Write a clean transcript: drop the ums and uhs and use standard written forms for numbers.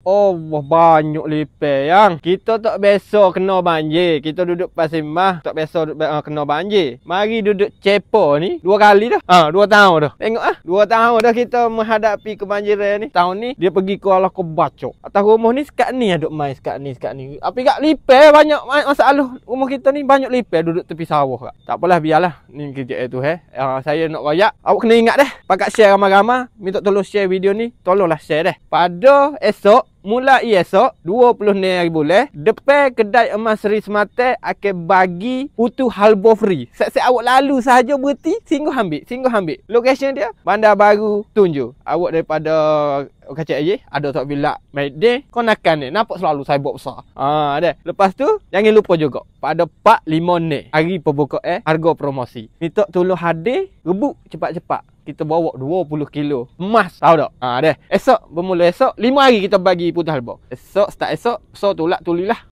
Allah, banyak lipat yang. Kita tak biasa kena banjir. Kita duduk pasir mah, tak biasa kena banjir. Mari duduk cepo ni 2 kali dah. 2 tahun dah. Tengok 2 tahun dah kita menghadapi kebanjiran ni. Tahun ni dia pergi ke Kuala Kebacok. Atas rumah ni sekat ni duk main sekat ni. Tapi kat lipat banyak masalah. Rumah kita ni banyak lipat duduk tepi sawah kak. Tak apalah, biarlah. Ni kerja tu saya nak royak. Awak kena ingat deh. Pakat share ramai-ramai. Minta tolong share video ni. Tolonglah share deh. Pada esok, mulai esok 20 ni hari bulan, depan kedai emas Seri Semata akan bagi putu halbo free. Set-set awak lalu sahaja berhenti, singgah ambil. Location dia Bandar Baru Tunju. Awak daripada kacak aje ada tak bila Mayday kau nakan ni, nampak selalu saya buat besar. Dah. Lepas tu jangan lupa juga pada 4-5 ni hari pembukaan harga promosi. Minta tolong hadir rebut cepat-cepat. Kita bawa 20 kilo emas, tahu tak? Dah. Esok bermula esok 5 hari kita bagi putus halbo. Esok start esok, so tulilah.